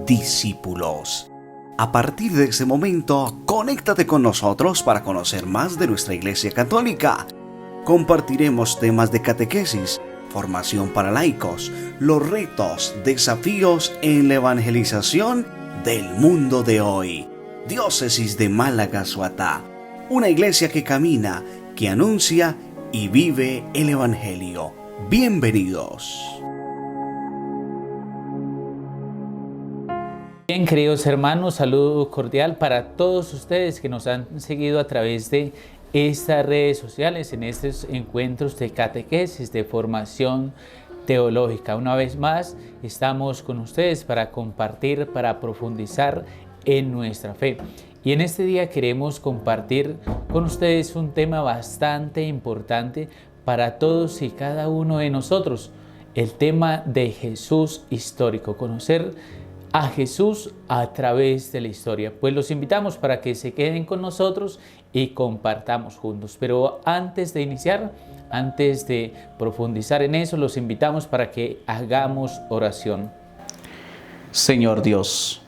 discípulos. A partir de ese momento, conéctate con nosotros para conocer más de nuestra Iglesia Católica. Compartiremos temas de catequesis, formación para laicos, los retos, desafíos en la evangelización del mundo de hoy. Diócesis de Málaga-Suatá, una iglesia que camina, que anuncia y vive el Evangelio. Bienvenidos. Bien, queridos hermanos, saludo cordial para todos ustedes que nos han seguido a través de estas redes sociales en estos encuentros de catequesis, de formación teológica. Una vez más, estamos con ustedes para compartir, para profundizar en nuestra fe. Y en este día queremos compartir con ustedes un tema bastante importante para todos y cada uno de nosotros, el tema de Jesús histórico, conocer a Jesús a través de la historia. Pues los invitamos para que se queden con nosotros y compartamos juntos. Pero antes de iniciar, antes de profundizar en eso, los invitamos para que hagamos oración. Señor Dios,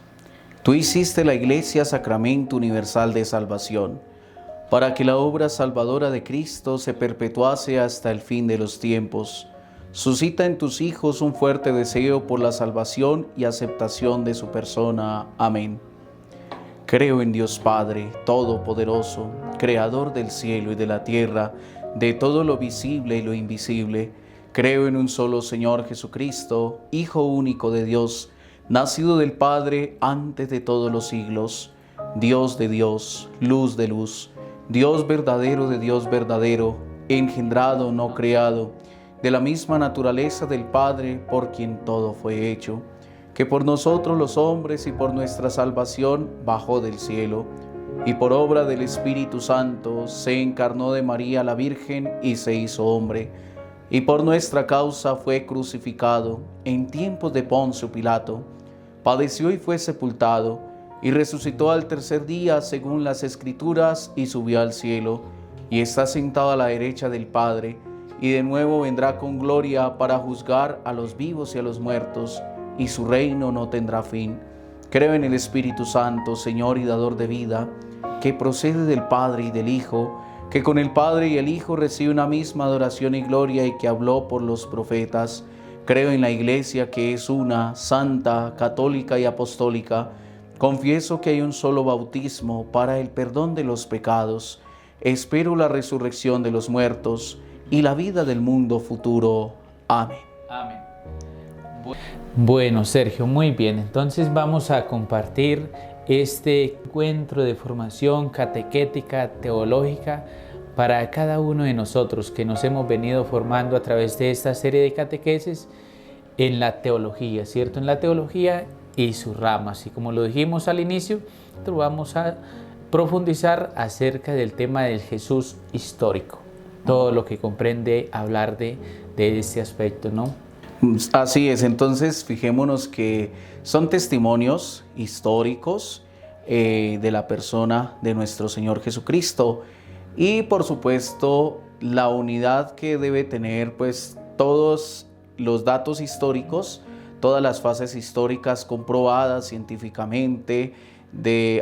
tú hiciste la Iglesia sacramento universal de salvación, para que la obra salvadora de Cristo se perpetuase hasta el fin de los tiempos. Suscita en tus hijos un fuerte deseo por la salvación y aceptación de su persona. Amén. Creo en Dios Padre Todopoderoso, Creador del cielo y de la tierra, de todo lo visible y lo invisible. Creo en un solo Señor Jesucristo, Hijo único de Dios, nacido del Padre antes de todos los siglos, Dios de Dios, luz de luz, Dios verdadero de Dios verdadero, engendrado, no creado, de la misma naturaleza del Padre, por quien todo fue hecho, que por nosotros los hombres y por nuestra salvación bajó del cielo, y por obra del Espíritu Santo se encarnó de María la Virgen y se hizo hombre, y por nuestra causa fue crucificado en tiempos de Poncio Pilato, padeció y fue sepultado, y resucitó al tercer día según las Escrituras, y subió al cielo, y está sentado a la derecha del Padre, y de nuevo vendrá con gloria para juzgar a los vivos y a los muertos, y su reino no tendrá fin. Creo en el Espíritu Santo, Señor y dador de vida, que procede del Padre y del Hijo, que con el Padre y el Hijo recibe una misma adoración y gloria y que habló por los profetas. Creo en la Iglesia que es una, santa, católica y apostólica. Confieso que hay un solo bautismo para el perdón de los pecados. Espero la resurrección de los muertos y la vida del mundo futuro. Amén. Amén. Bueno, Sergio, muy bien. Entonces vamos a compartir este encuentro de formación catequética, teológica, para cada uno de nosotros que nos hemos venido formando a través de esta serie de catequesis en la teología, ¿cierto? En la teología y sus ramas. Y como lo dijimos al inicio, vamos a profundizar acerca del tema del Jesús histórico. Todo lo que comprende hablar de este aspecto, ¿no? Así es, entonces fijémonos que son testimonios históricos de la persona de nuestro Señor Jesucristo y por supuesto la unidad que debe tener pues todos los datos históricos, todas las fases históricas comprobadas científicamente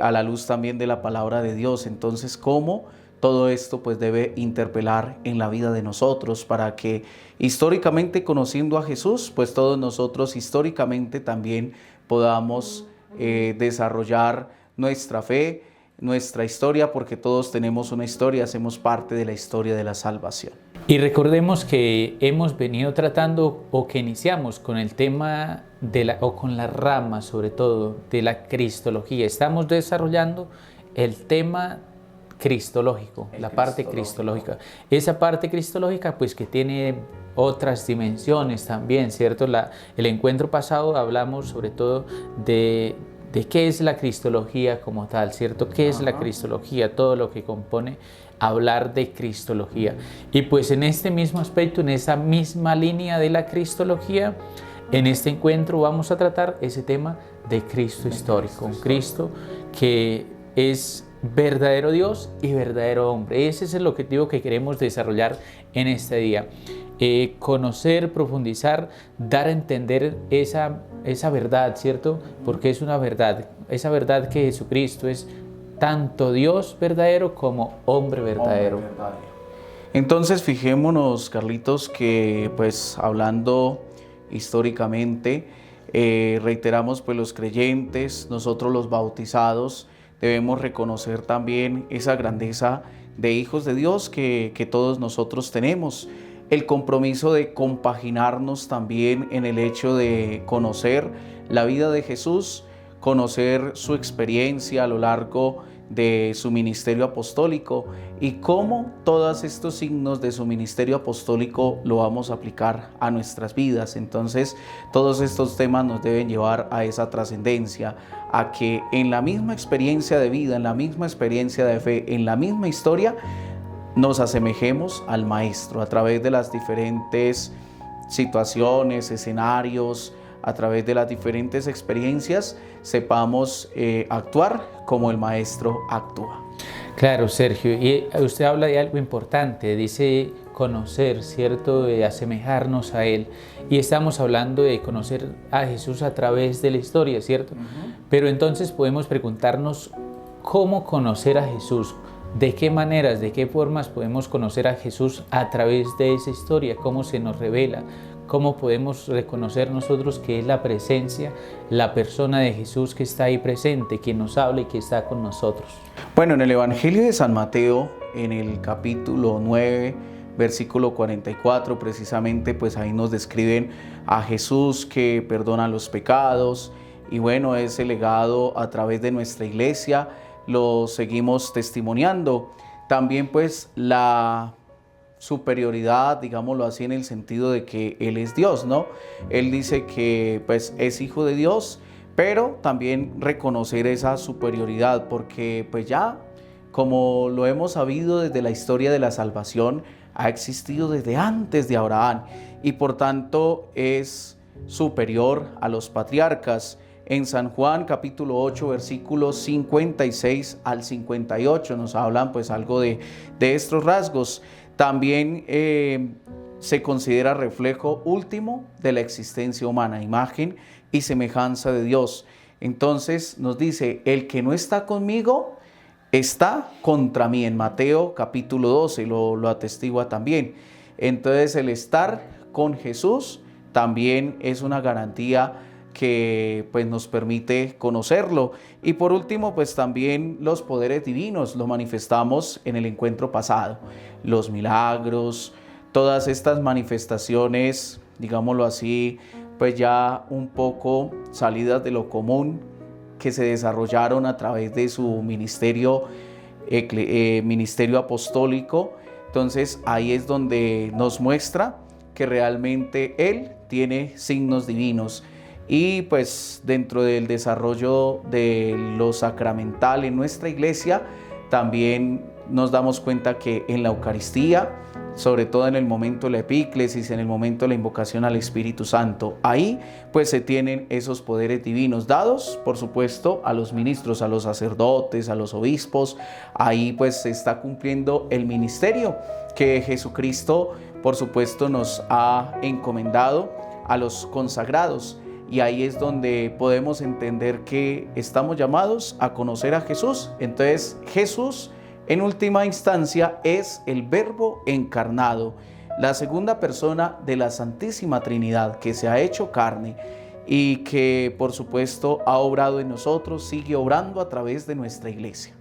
a la luz también de la palabra de Dios. Entonces, ¿cómo? Todo esto pues debe interpelar en la vida de nosotros para que históricamente conociendo a Jesús, pues todos nosotros históricamente también podamos desarrollar nuestra fe, nuestra historia, porque todos tenemos una historia, hacemos parte de la historia de la salvación. Y recordemos que hemos venido tratando o que iniciamos con el tema o con la rama sobre todo de la cristología. Estamos desarrollando el tema cristológico, la parte cristológica. Esa parte cristológica pues que tiene otras dimensiones también, ¿cierto? El encuentro pasado hablamos sobre todo de qué es la cristología como tal, ¿cierto? ¿Qué es la cristología? Todo lo que compone hablar de cristología. Y pues en este mismo aspecto, en esa misma línea de la cristología, en este encuentro vamos a tratar ese tema de Cristo histórico, un Cristo que es verdadero Dios y verdadero hombre. Ese es el objetivo que queremos desarrollar en este día. conocer, profundizar, dar a entender esa verdad, ¿cierto? Porque es una verdad, esa verdad que Jesucristo es tanto Dios verdadero como hombre verdadero. Entonces fijémonos, Carlitos, que pues hablando históricamente, reiteramos pues los creyentes, nosotros los bautizados, debemos reconocer también esa grandeza de hijos de Dios que todos nosotros tenemos. El compromiso de compaginarnos también en el hecho de conocer la vida de Jesús, conocer su experiencia a lo largo de su ministerio apostólico y cómo todos estos signos de su ministerio apostólico lo vamos a aplicar a nuestras vidas. Entonces, todos estos temas nos deben llevar a esa trascendencia, a que en la misma experiencia de vida, en la misma experiencia de fe, en la misma historia, nos asemejemos al Maestro a través de las diferentes situaciones, escenarios, a través de las diferentes experiencias, sepamos actuar como el Maestro actúa. Claro, Sergio, y usted habla de algo importante, dice conocer, ¿cierto? De asemejarnos a Él. Y estamos hablando de conocer a Jesús a través de la historia, ¿cierto? Pero entonces podemos preguntarnos cómo conocer a Jesús. ¿De qué maneras, de qué formas podemos conocer a Jesús a través de esa historia? ¿Cómo se nos revela? ¿Cómo podemos reconocer nosotros que es la presencia, la persona de Jesús que está ahí presente, que nos habla y que está con nosotros? Bueno, en el Evangelio de San Mateo, en el capítulo 9, versículo 44, precisamente, pues ahí nos describen a Jesús que perdona los pecados y bueno, ese legado a través de nuestra iglesia lo seguimos testimoniando. También pues la superioridad, digámoslo así, en el sentido de que Él es Dios, ¿no? Él dice que pues es hijo de Dios, pero también reconocer esa superioridad, porque pues ya, como lo hemos sabido desde la historia de la salvación, ha existido desde antes de Abraham y por tanto es superior a los patriarcas. En San Juan capítulo 8 versículos 56 al 58 nos hablan pues algo de estos rasgos. También se considera reflejo último de la existencia humana, imagen y semejanza de Dios. Entonces nos dice, el que no está conmigo está contra mí. En Mateo capítulo 12 lo atestigua también. Entonces el estar con Jesús también es una garantía que pues nos permite conocerlo. Y por último, pues también los poderes divinos lo manifestamos en el encuentro pasado. Los milagros, todas estas manifestaciones, digámoslo así, pues ya un poco salidas de lo común, que se desarrollaron a través de su ministerio apostólico. Entonces ahí es donde nos muestra que realmente Él tiene signos divinos. Y pues dentro del desarrollo de lo sacramental en nuestra iglesia, también nos damos cuenta que en la Eucaristía, sobre todo en el momento de la epíclesis, en el momento de la invocación al Espíritu Santo, ahí pues se tienen esos poderes divinos dados, por supuesto, a los ministros, a los sacerdotes, a los obispos. Ahí pues se está cumpliendo el ministerio que Jesucristo, por supuesto, nos ha encomendado a los consagrados. Y ahí es donde podemos entender que estamos llamados a conocer a Jesús. Entonces Jesús en última instancia es el Verbo encarnado, la segunda persona de la Santísima Trinidad que se ha hecho carne y que por supuesto ha obrado en nosotros, sigue obrando a través de nuestra iglesia.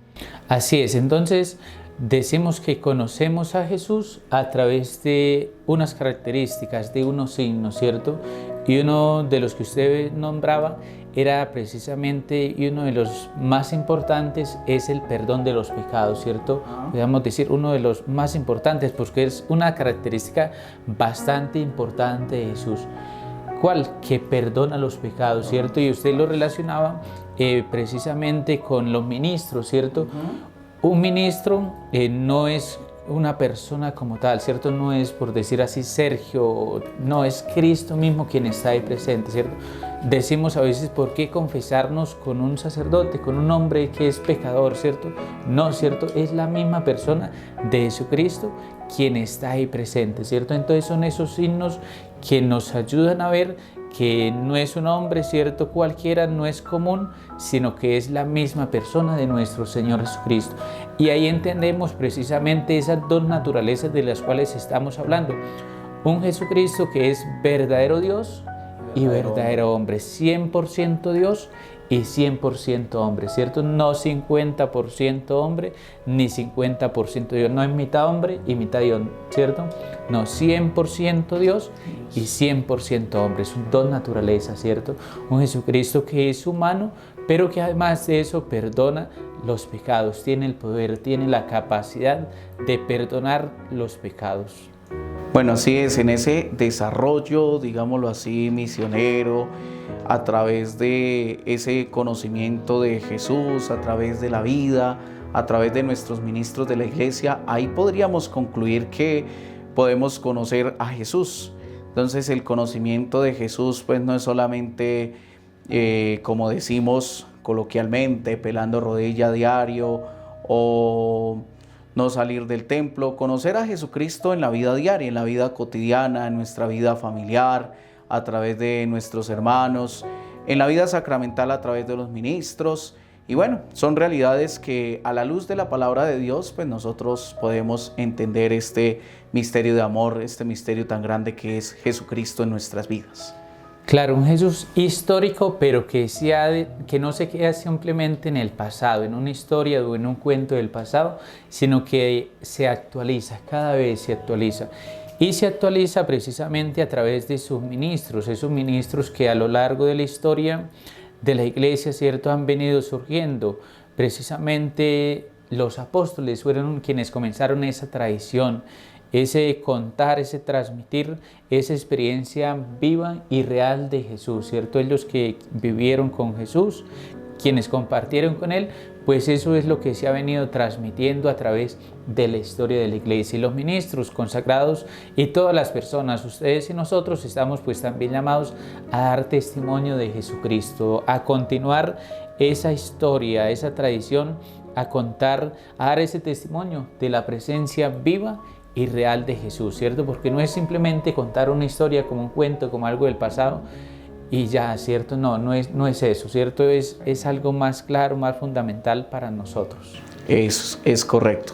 Así es, entonces decimos que conocemos a Jesús a través de unas características, de unos signos, ¿cierto? Y uno de los que usted nombraba era precisamente, y uno de los más importantes es el perdón de los pecados, ¿cierto? Podríamos decir uno de los más importantes porque es una característica bastante importante de Jesús. ¿Cuál? Que perdona los pecados, ¿cierto? Y usted lo relacionaba precisamente con los ministros, ¿cierto? Un ministro no es una persona como tal, ¿cierto? No es, por decir así, Sergio, no es Cristo mismo quien está ahí presente, ¿cierto? decimos a veces, ¿por qué confesarnos con un sacerdote, con un hombre que es pecador, cierto? No, cierto, es la misma persona de Jesucristo quien está ahí presente, cierto. Entonces son esos signos que nos ayudan a ver que no es un hombre, cierto, cualquiera, no es común, sino que es la misma persona de nuestro Señor Jesucristo. Y ahí entendemos precisamente esas dos naturalezas de las cuales estamos hablando. Un Jesucristo que es verdadero Dios y verdadero hombre, 100% Dios y 100% hombre, ¿cierto? No 50% hombre ni 50% Dios, no es mitad hombre y mitad Dios, ¿cierto? No, 100% Dios y 100% hombre, son dos naturalezas, ¿cierto? Un Jesucristo que es humano, pero que además de eso perdona los pecados, tiene el poder, tiene la capacidad de perdonar los pecados. Bueno, así es, en ese desarrollo, digámoslo así, misionero, a través de ese conocimiento de Jesús, a través de la vida, a través de nuestros ministros de la iglesia, ahí podríamos concluir que podemos conocer a Jesús. Entonces el conocimiento de Jesús pues no es solamente, como decimos coloquialmente, pelando rodilla a diario o no salir del templo. Conocer a Jesucristo en la vida diaria, en la vida cotidiana, en nuestra vida familiar, a través de nuestros hermanos, en la vida sacramental a través de los ministros. Y bueno, son realidades que a la luz de la palabra de Dios, pues nosotros podemos entender este misterio de amor, este misterio tan grande que es Jesucristo en nuestras vidas. Claro, un Jesús histórico, pero que no se queda simplemente en el pasado, en una historia o en un cuento del pasado, sino que se actualiza, cada vez se actualiza. Y se actualiza precisamente a través de sus ministros, esos ministros que a lo largo de la historia de la iglesia, ¿cierto?, han venido surgiendo. Precisamente los apóstoles fueron quienes comenzaron esa tradición, ese contar, ese transmitir esa experiencia viva y real de Jesús, ¿cierto? Ellos que vivieron con Jesús, quienes compartieron con Él, pues eso es lo que se ha venido transmitiendo a través de la historia de la iglesia. Y los ministros consagrados y todas las personas, ustedes y nosotros, estamos pues también llamados a dar testimonio de Jesucristo, a continuar esa historia, esa tradición, a contar, a dar ese testimonio de la presencia viva y real de Jesús, ¿cierto? Porque no es simplemente contar una historia como un cuento, como algo del pasado y ya, ¿cierto? No es eso, ¿cierto? Es algo más claro, más fundamental para nosotros. Es correcto.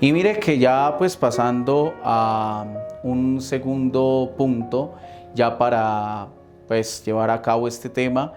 Y mire que ya pues pasando a un segundo punto, ya para pues llevar a cabo este tema,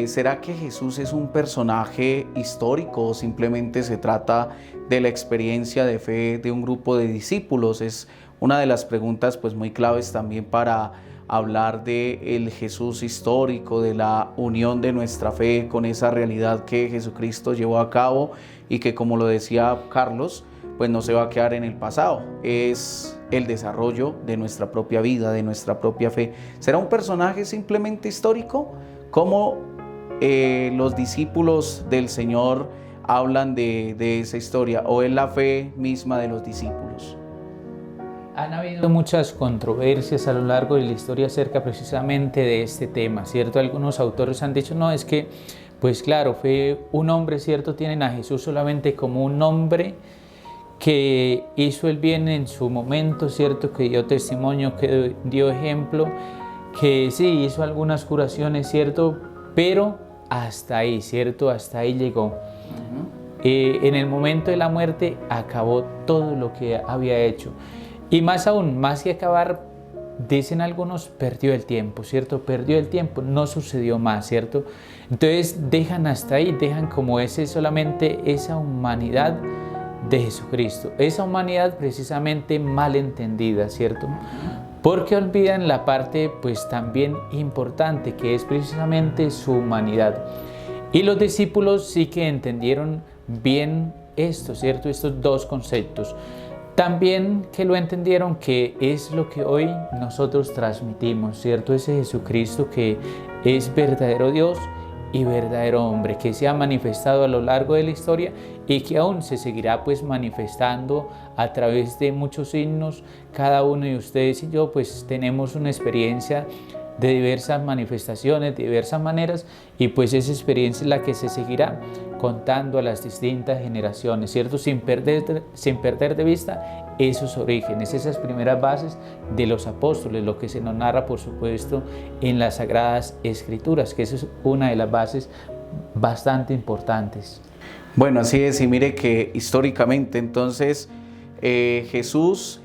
¿será que Jesús es un personaje histórico o simplemente se trata de la experiencia de fe de un grupo de discípulos? Es una de las preguntas pues muy claves también para hablar de el Jesús histórico, de la unión de nuestra fe con esa realidad que Jesucristo llevó a cabo y que, como lo decía Carlos, pues no se va a quedar en el pasado, es el desarrollo de nuestra propia vida, de nuestra propia fe. ¿Será un personaje simplemente histórico? ¿Cómo los discípulos del Señor hablan de esa historia? ¿O es la fe misma de los discípulos? Han habido muchas controversias a lo largo de la historia acerca precisamente de este tema, ¿cierto? Algunos autores han dicho, no, es que, pues claro, fue un hombre, ¿cierto? Tienen a Jesús solamente como un hombre que hizo el bien en su momento, ¿cierto? Que dio testimonio, que dio ejemplo, que sí, hizo algunas curaciones, ¿cierto? Pero hasta ahí, ¿cierto? Hasta ahí llegó. En el momento de la muerte acabó todo lo que había hecho. Y más aún, más que acabar, dicen algunos, perdió el tiempo, ¿cierto? Perdió el tiempo, no sucedió más, ¿cierto? Entonces dejan hasta ahí, dejan como solamente esa humanidad de Jesucristo. Esa humanidad precisamente mal entendida, ¿cierto? Porque olvidan la parte pues también importante que es precisamente su humanidad. Y los discípulos sí que entendieron bien esto, ¿cierto? Estos dos conceptos. También que lo entendieron que es lo que hoy nosotros transmitimos, ¿cierto? Ese Jesucristo que es verdadero Dios y verdadero hombre, que se ha manifestado a lo largo de la historia y que aún se seguirá pues manifestando a través de muchos signos. Cada uno de ustedes y yo pues tenemos una experiencia de diversas manifestaciones, de diversas maneras, y pues esa experiencia es la que se seguirá contando a las distintas generaciones, ¿cierto? Sin perder de vista esos orígenes, esas primeras bases de los apóstoles, lo que se nos narra, por supuesto, en las Sagradas Escrituras, que esa es una de las bases bastante importantes. Bueno, así es, y mire que históricamente entonces Jesús,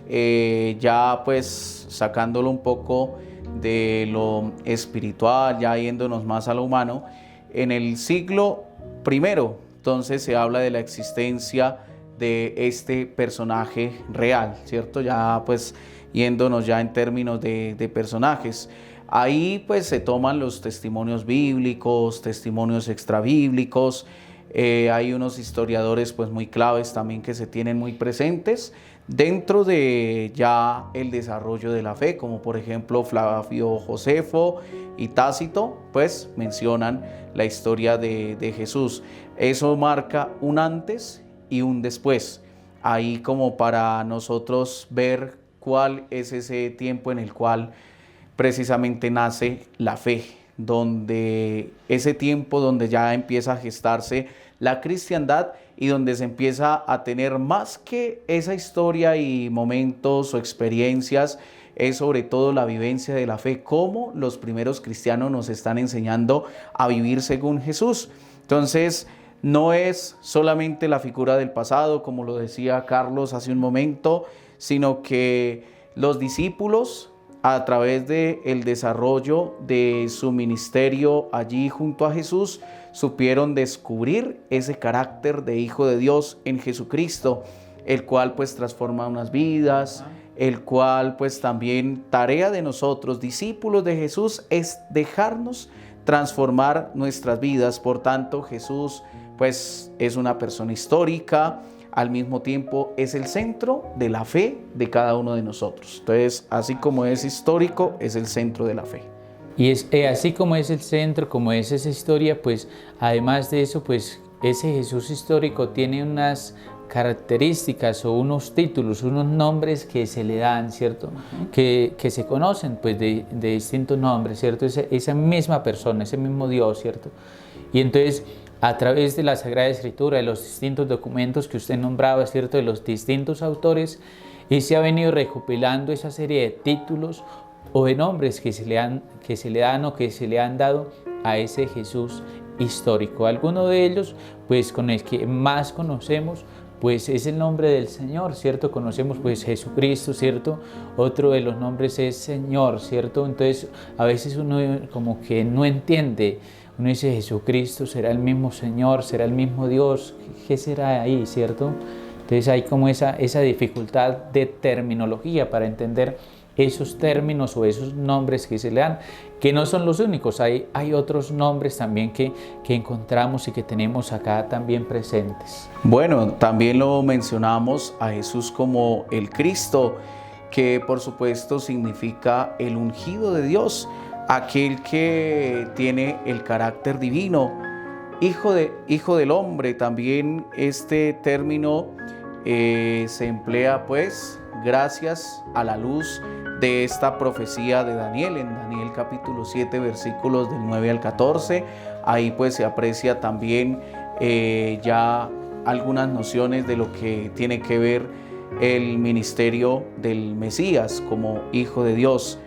ya pues sacándolo un poco de lo espiritual, ya yéndonos más a lo humano, en el siglo primero entonces se habla de la existencia de este personaje real, ¿cierto? Ya pues yéndonos ya en términos de personajes. Ahí pues se toman los testimonios bíblicos, testimonios extrabíblicos. Hay unos historiadores pues muy claves también que se tienen muy presentes dentro de ya el desarrollo de la fe, como por ejemplo Flavio Josefo y Tácito, pues mencionan la historia de Jesús. Eso marca un antes y un después, ahí como para nosotros ver cuál es ese tiempo en el cual precisamente nace la fe, donde ese tiempo donde ya empieza a gestarse la cristiandad y donde se empieza a tener más que esa historia y momentos o experiencias, es sobre todo la vivencia de la fe, cómo los primeros cristianos nos están enseñando a vivir según Jesús. Entonces, no es solamente la figura del pasado, como lo decía Carlos hace un momento, sino que los discípulos, a través del desarrollo de su ministerio allí junto a Jesús, supieron descubrir ese carácter de Hijo de Dios en Jesucristo, el cual pues transforma unas vidas, el cual pues también tarea de nosotros, discípulos de Jesús, es dejarnos transformar nuestras vidas. Por tanto, Jesús pues es una persona histórica, al mismo tiempo es el centro de la fe de cada uno de nosotros. Entonces, así como es histórico, es el centro de la fe. Y es así como es el centro, como es esa historia, pues además de eso, pues ese Jesús histórico tiene unas características o unos títulos, unos nombres que se le dan, ¿cierto? Que se conocen pues de distintos nombres, ¿cierto? Esa misma persona, ese mismo Dios, ¿cierto? Y entonces, a través de la Sagrada Escritura, de los distintos documentos que usted nombraba, ¿cierto? De los distintos autores, y se ha venido recopilando esa serie de títulos o de nombres que se le dan o que se le han dado a ese Jesús histórico. Alguno de ellos, pues con el que más conocemos, pues es el nombre del Señor, ¿cierto? Conocemos pues Jesucristo, ¿cierto? Otro de los nombres es Señor, ¿cierto? Entonces a veces uno como que no entiende, uno dice Jesucristo, ¿será el mismo Señor? ¿Será el mismo Dios? ¿Qué será ahí, cierto? Entonces hay como esa dificultad de terminología para entender esos términos o esos nombres que se le dan, que no son los únicos, hay otros nombres también que encontramos y que tenemos acá también presentes. Bueno, también lo mencionamos a Jesús como el Cristo, que por supuesto significa el ungido de Dios, aquel que tiene el carácter divino, hijo del hombre. También este término se emplea pues gracias a la luz de esta profecía de Daniel, en Daniel capítulo 7 versículos del 9 al 14, ahí pues se aprecia también ya algunas nociones de lo que tiene que ver el ministerio del Mesías como Hijo de Dios,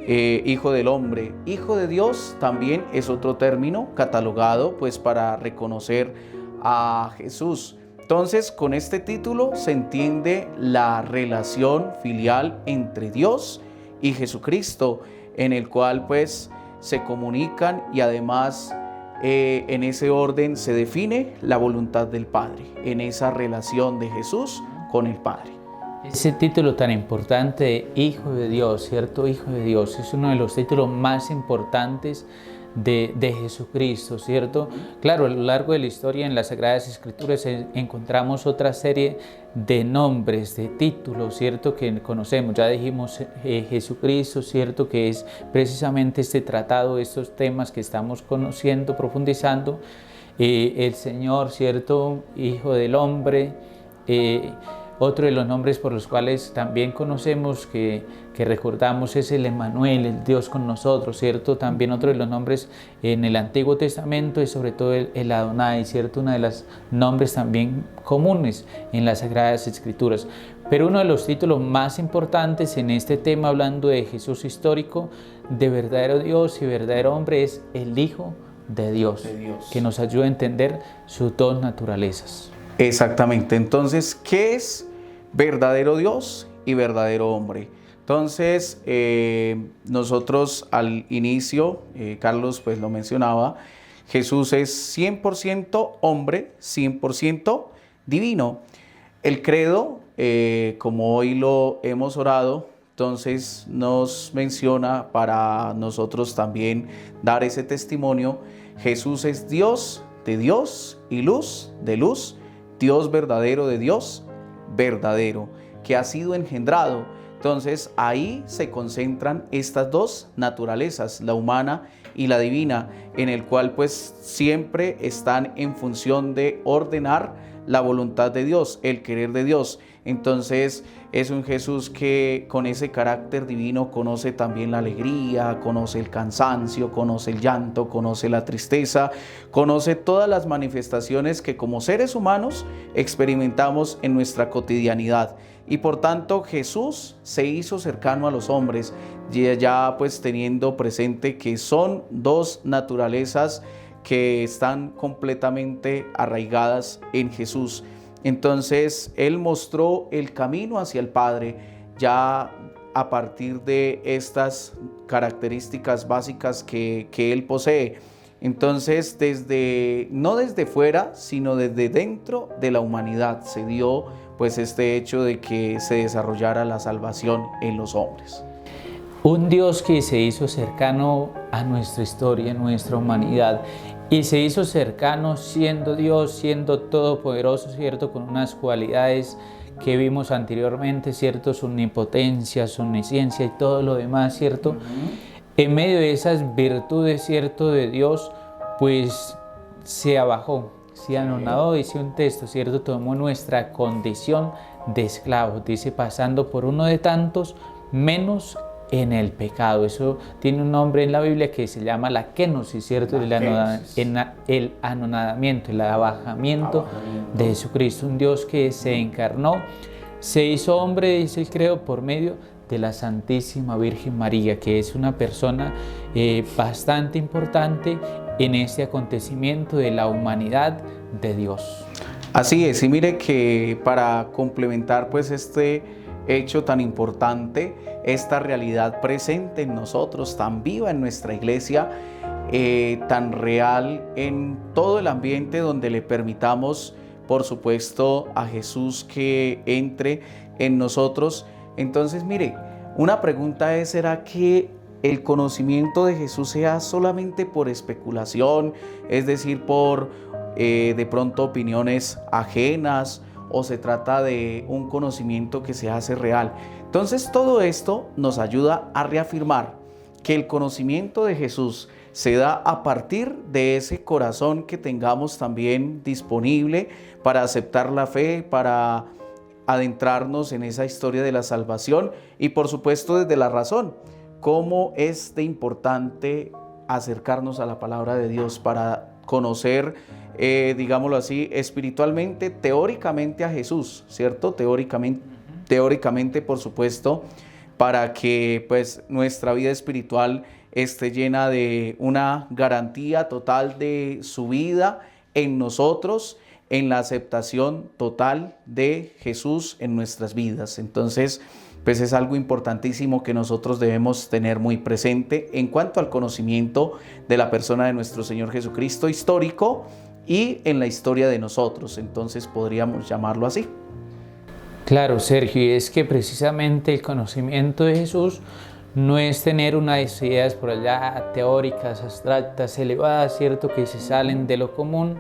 Hijo del hombre. Hijo de Dios también es otro término catalogado pues para reconocer a Jesús. Entonces, con este título se entiende la relación filial entre Dios y Jesucristo, en el cual pues se comunican y además en ese orden se define la voluntad del Padre, en esa relación de Jesús con el Padre. Ese título tan importante de Hijo de Dios, ¿cierto? Hijo de Dios es uno de los títulos más importantes de Jesucristo, ¿cierto? Claro, a lo largo de la historia en las Sagradas Escrituras encontramos otra serie de nombres, de títulos, ¿cierto? Que conocemos, ya dijimos Jesucristo, ¿cierto? Que es precisamente este tratado, estos temas que estamos conociendo, profundizando, el Señor, ¿cierto? Hijo del hombre, Otro de los nombres por los cuales también conocemos, que recordamos, es el Emmanuel, el Dios con nosotros, ¿cierto? También otro de los nombres en el Antiguo Testamento es sobre todo el Adonai, ¿cierto? Uno de los nombres también comunes en las Sagradas Escrituras. Pero uno de los títulos más importantes en este tema, hablando de Jesús histórico, de verdadero Dios y verdadero hombre, es el Hijo de Dios, que nos ayuda a entender sus dos naturalezas. Exactamente. Entonces, ¿qué es verdadero Dios y verdadero hombre? Entonces, nosotros al inicio, Carlos pues lo mencionaba, Jesús es 100% hombre, 100% divino. El credo, como hoy lo hemos orado, entonces nos menciona para nosotros también dar ese testimonio. Jesús es Dios de Dios y luz de luz, Dios verdadero de Dios verdadero, que ha sido engendrado. Entonces ahí se concentran estas dos naturalezas, la humana y la divina, en el cual pues siempre están en función de ordenar la voluntad de Dios, el querer de Dios. Entonces es un Jesús que con ese carácter divino conoce también la alegría, conoce el cansancio, conoce el llanto, conoce la tristeza, conoce todas las manifestaciones que como seres humanos experimentamos en nuestra cotidianidad. Y por tanto Jesús se hizo cercano a los hombres, ya pues teniendo presente que son dos naturalezas que están completamente arraigadas en Jesús. Entonces Él mostró el camino hacia el Padre ya a partir de estas características básicas que Él posee. Entonces no desde fuera, sino desde dentro de la humanidad se dio pues este hecho de que se desarrollara la salvación en los hombres. Un Dios que se hizo cercano a nuestra historia, a nuestra humanidad, y se hizo cercano siendo Dios, siendo todopoderoso, ¿cierto? Con unas cualidades que vimos anteriormente, ¿cierto? Su omnipotencia, su omnisciencia y todo lo demás, ¿cierto? En medio de esas virtudes, ¿cierto? De Dios, pues se abajó, se anonadó, dice un texto, ¿cierto? Tomó nuestra condición de esclavos, dice, pasando por uno de tantos, menos en el pecado. Eso tiene un nombre en la Biblia que se llama la kenosis, ¿cierto? El anonadamiento, el abajamiento de Jesucristo, un Dios que se encarnó, se hizo hombre, dice el credo, por medio de la Santísima Virgen María, que es una persona bastante importante en este acontecimiento de la humanidad de Dios. Así es, y mire que para complementar pues este hecho tan importante, esta realidad presente en nosotros, tan viva en nuestra iglesia, tan real en todo el ambiente donde le permitamos, por supuesto, a Jesús que entre en nosotros. Entonces, mire, una pregunta es, ¿será que el conocimiento de Jesús sea solamente por especulación, es decir, por de pronto opiniones ajenas, o se trata de un conocimiento que se hace real? Entonces todo esto nos ayuda a reafirmar que el conocimiento de Jesús se da a partir de ese corazón que tengamos también disponible para aceptar la fe, para adentrarnos en esa historia de la salvación y por supuesto desde la razón. Cómo es de importante acercarnos a la palabra de Dios para conocer, digámoslo así, espiritualmente, teóricamente a Jesús, ¿cierto? Teóricamente, por supuesto, para que pues nuestra vida espiritual esté llena de una garantía total de su vida en nosotros, en la aceptación total de Jesús en nuestras vidas. Entonces, pues es algo importantísimo que nosotros debemos tener muy presente en cuanto al conocimiento de la persona de nuestro Señor Jesucristo histórico y en la historia de nosotros. Entonces podríamos llamarlo así. Claro, Sergio, y es que precisamente el conocimiento de Jesús no es tener unas ideas por allá teóricas, abstractas, elevadas, ¿cierto? Que se salen de lo común,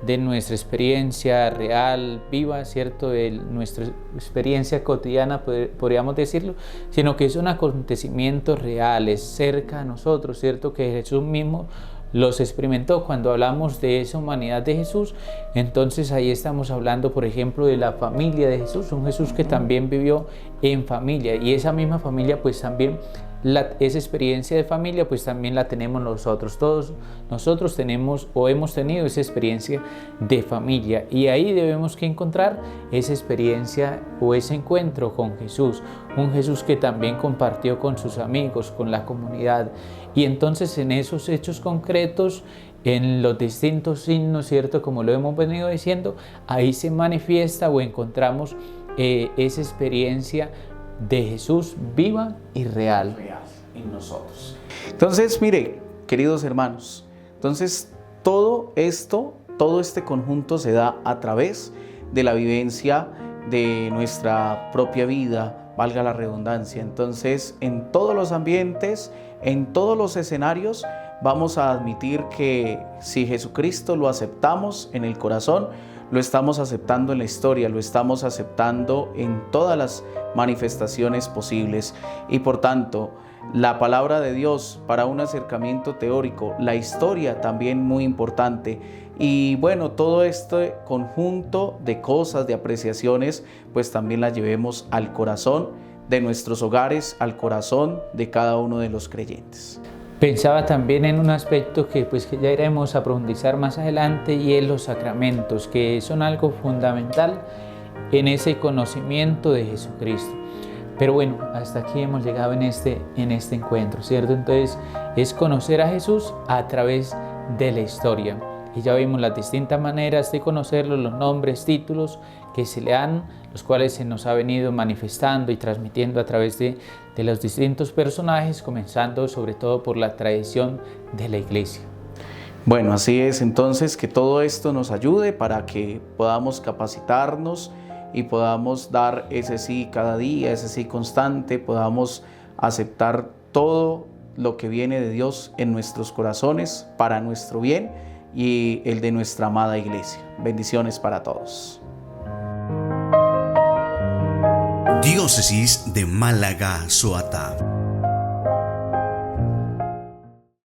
de nuestra experiencia real, viva, ¿cierto? De nuestra experiencia cotidiana, podríamos decirlo, sino que es un acontecimiento real, es cerca a nosotros, ¿cierto? Que Jesús mismo los experimentó. Cuando hablamos de esa humanidad de Jesús, entonces ahí estamos hablando, por ejemplo, de la familia de Jesús, un Jesús que también vivió en familia, y esa misma familia pues también esa experiencia de familia pues también la tenemos nosotros. Todos nosotros tenemos o hemos tenido esa experiencia de familia, y ahí debemos que encontrar esa experiencia o ese encuentro con Jesús, un Jesús que también compartió con sus amigos, con la comunidad. Y entonces en esos hechos concretos, en los distintos signos, ¿cierto? Como lo hemos venido diciendo, ahí se manifiesta o encontramos esa experiencia de Jesús viva y real en nosotros. Entonces, mire, queridos hermanos, entonces todo este conjunto se da a través de la vivencia de nuestra propia vida, valga la redundancia. Entonces, en todos los ambientes, en todos los escenarios, vamos a admitir que si Jesucristo lo aceptamos en el corazón, lo estamos aceptando en la historia, lo estamos aceptando en todas las manifestaciones posibles. Y por tanto, la palabra de Dios para un acercamiento teórico, la historia también muy importante. Y bueno, todo este conjunto de cosas, de apreciaciones, pues también las llevemos al corazón de nuestros hogares, al corazón de cada uno de los creyentes. Pensaba también en un aspecto que ya iremos a profundizar más adelante, y es los sacramentos, que son algo fundamental en ese conocimiento de Jesucristo. Pero bueno, hasta aquí hemos llegado en este encuentro, ¿cierto? Entonces es conocer a Jesús a través de la historia. Y ya vimos las distintas maneras de conocerlo, los nombres, títulos que se le dan, los cuales se nos ha venido manifestando y transmitiendo a través de los distintos personajes, comenzando sobre todo por la tradición de la Iglesia. Bueno, así es. Entonces, que todo esto nos ayude para que podamos capacitarnos y podamos dar ese sí cada día, ese sí constante, podamos aceptar todo lo que viene de Dios en nuestros corazones para nuestro bien y el de nuestra amada Iglesia. Bendiciones para todos. Diócesis de Málaga, Soata.